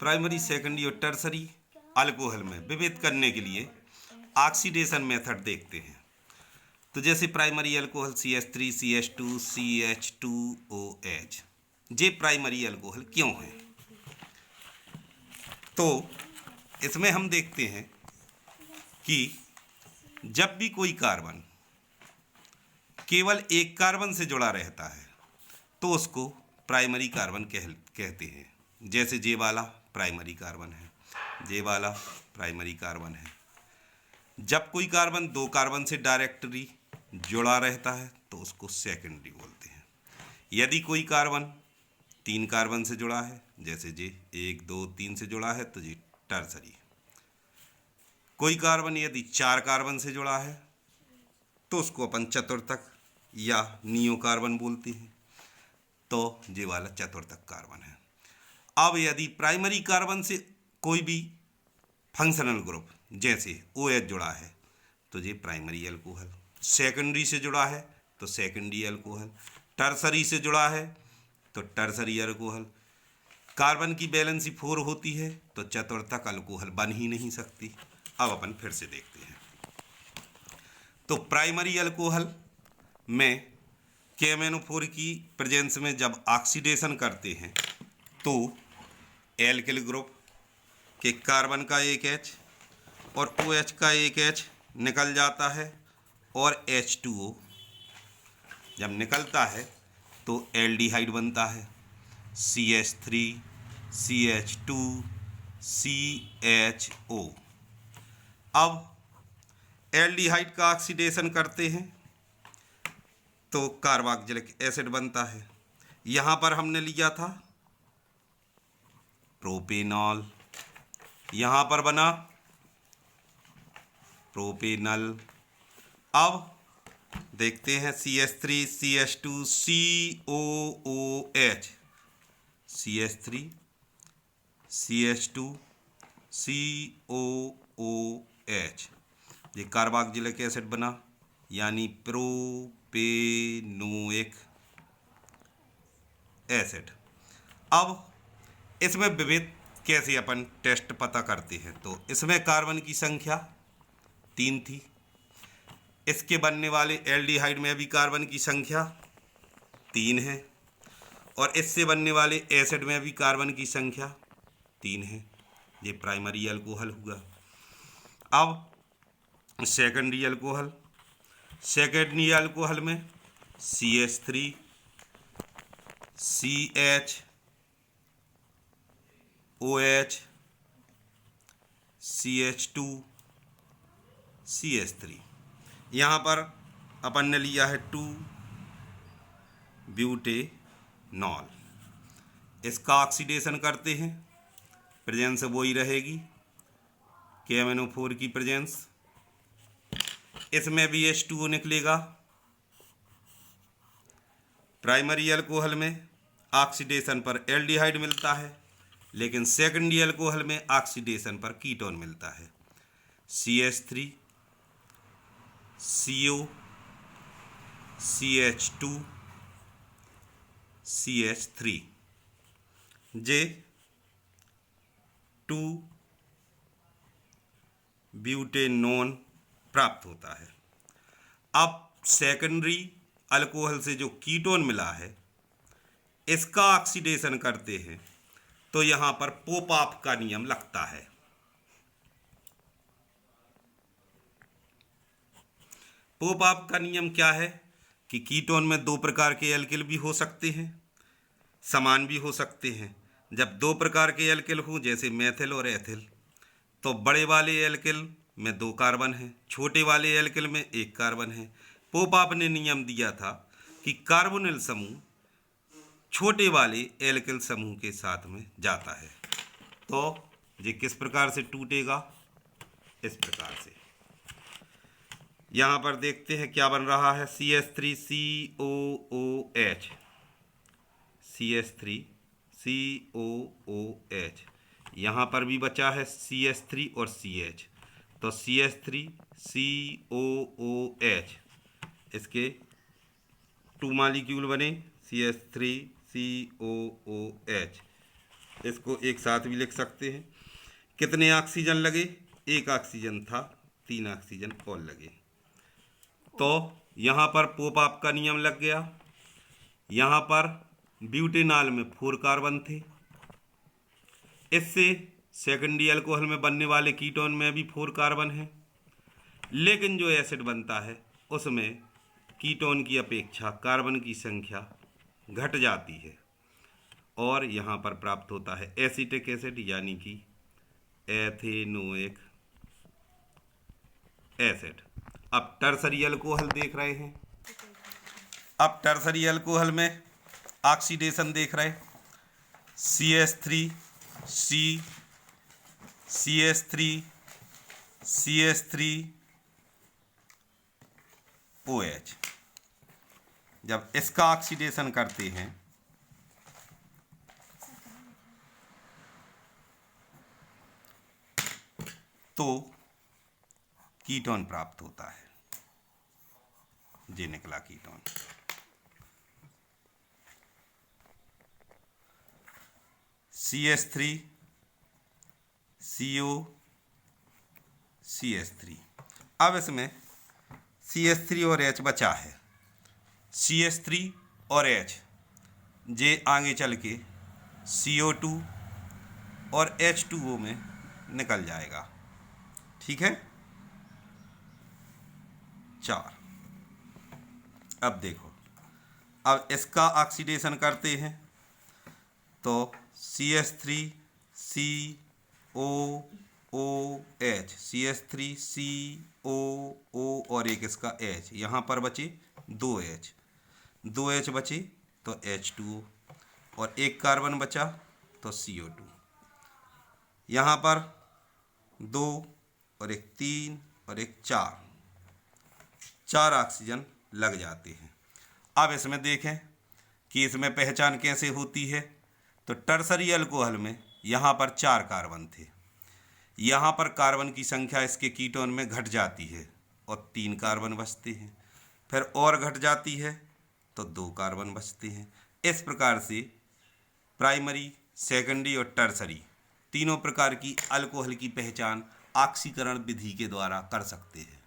Primary, secondary और tertiary alcohol में विभेद करने के लिए ऑक्सीडेशन मेथड देखते हैं। तो जैसे primary alcohol CH3, CH2, CH2OH, ये प्राइमरी अल्कोहल क्यों है? तो इसमें हम देखते हैं कि जब भी कोई कार्बन केवल एक कार्बन से जुड़ा रहता है तो उसको प्राइमरी कार्बन कहते हैं। जैसे जे वाला प्राइमरी कार्बन है, जे वाला प्राइमरी कार्बन है। जब कोई कार्बन दो कार्बन से डायरेक्टली जुड़ा रहता है तो उसको सेकेंडरी बोलते हैं। यदि कोई कार्बन तीन कार्बन से जुड़ा है, जैसे जे 1, 2, 3 से जुड़ा है तो ये टर्सरी। कोई कार्बन यदि चार कार्बन से जुड़ा है तो उसको अपन चतुर्थक या नियो कार्बन बोलते हैं, तो ये वाला चतुर्थक कार्बन है। अब यदि प्राइमरी कार्बन से कोई भी फंक्शनल ग्रुप जैसे OH जुड़ा है तो ये प्राइमरी अल्कोहल, सेकेंडरी से जुड़ा है तो सेकेंडरी अल्कोहल, टर्सरी से जुड़ा है तो टर्सरी अल्कोहल। कार्बन की वैलेंसी 4 होती है तो चतुर्थक अल्कोहल बन ही नहीं सकती। अब अपन फिर से देखते हैं। तो प्राइमरी अल्कोहल में KMnO4 की प्रेजेंस में जब ऑक्सीडेशन करते हैं तो एल्किल ग्रुप के कार्बन का एक H और OH का एक H निकल जाता है और H2O जब निकलता है तो एल्डिहाइड बनता है, CH3, CH2, CHO। अब एल्डिहाइड का ऑक्सीडेशन करते हैं तो कार्बोक्सिलिक एसिड बनता है। यहाँ पर हमने लिया था प्रोपेनॉल, यहाँ पर बना प्रोपेनल। अब देखते हैं CH3, CH2, COOH, CH3, CH2, COOH, ये कार्बोक्सिलिक एसिड बना यानी प्रोपेनोइक एसिड। अब इसमें विभेद कैसे अपन टेस्ट पता करते हैं? तो इसमें कार्बन की संख्या 3 थी, इसके बनने वाले एल्डिहाइड में भी कार्बन की संख्या 3 है और इससे बनने वाले एसिड में भी कार्बन की संख्या 3 है। ये प्राइमरी अल्कोहल हुआ। अब सेकेंडरी अल्कोहल, सेकेंडरी अल्कोहल में CH3, CHOH, CH2, CH3। यहाँ पर अपन ने लिया है 2-ब्यूटेनॉल। इसका ऑक्सीडेशन करते हैं, प्रेजेंस वही रहेगी KMnO4 की प्रेजेंस। इसमें भी H2O निकलेगा। प्राइमरी अल्कोहल में ऑक्सीडेशन पर एल्डिहाइड मिलता है, लेकिन सेकेंडरी अल्कोहल में ऑक्सीडेशन पर कीटोन मिलता है, CH3, CO, CH2, CH3, जे 2-ब्यूटेनॉन प्राप्त होता है। अब सेकेंडरी अल्कोहल से जो कीटोन मिला है इसका ऑक्सीडेशन करते हैं तो यहाँ पर पोप-ऑफ का नियम लगता है। पोप-ऑफ का नियम क्या है कि कीटोन में दो प्रकार के एल्किल भी हो सकते हैं, समान भी हो सकते हैं। जब दो प्रकार के एल्किल हो जैसे मेथिल और एथिल तो बड़े वाले एल्किल में 2 कार्बन हैं, छोटे वाले एल्किल में 1 कार्बन है। पोप-ऑफ ने नियम दिया था कि कार्बोनिल समूह छोटे वाले एल्किल समूह के साथ में जाता है। तो ये किस प्रकार से टूटेगा? इस प्रकार से। यहाँ पर देखते हैं क्या बन रहा है, CH3COOH, CH3COOH। यहाँ पर भी बचा है CH3 और CH, तो CH3COOH इसके 2 मॉलिक्यूल बने CH3COOH। इसको एक साथ भी लिख सकते हैं। कितने ऑक्सीजन लगे? एक ऑक्सीजन था, 3 ऑक्सीजन और लगे। तो यहाँ पर पोप का नियम लग गया। यहाँ पर ब्यूटेनॉल में 4 कार्बन थे। इससे सेकेंडरी अल्कोहल में बनने वाले कीटोन में भी 4 कार्बन है, लेकिन जो एसिड बनता है उसमें कीटोन की अपेक्षा कार्बन की संख्या घट जाती है और यहाँ पर प्राप्त होता है एसिटिक एसिड यानी कि एथेनोइक एसिड। अब टर्सरी अल्कोहल देख रहे हैं। अब टर्सरी अल्कोहल में ऑक्सीडेशन देख रहे हैं। CH3 C CH3 OH। जब इसका ऑक्सीडेशन करते हैं तो कीटोन प्राप्त होता है। ये निकला कीटोन। CH3 CO CH3। अब इसमें CH3 और H बचा है। CH3 और H जे आगे चल के CO2 और H2O में निकल जाएगा। ठीक है। 4। अब देखो, अब इसका ऑक्सीडेशन करते हैं तो CH3 COOH CH3COO और एक इसका H, यहाँ पर बचे 2 H बचे तो H2O और एक कार्बन बचा तो CO2। यहाँ पर 2 और एक 3 और एक 4 ऑक्सीजन लग जाते हैं। अब इसमें देखें कि इसमें पहचान कैसे होती है। तो टर्सरी अल्कोहल में यहाँ पर 4 कार्बन थे, यहाँ पर कार्बन की संख्या इसके कीटोन में घट जाती है और 3 कार्बन बचते हैं, फिर और घट जाती है तो 2 कार्बन बचते हैं। इस प्रकार से प्राइमरी, सेकेंडरी और टर्सरी तीनों प्रकार की अल्कोहल की पहचान ऑक्सीकरण विधि के द्वारा कर सकते हैं।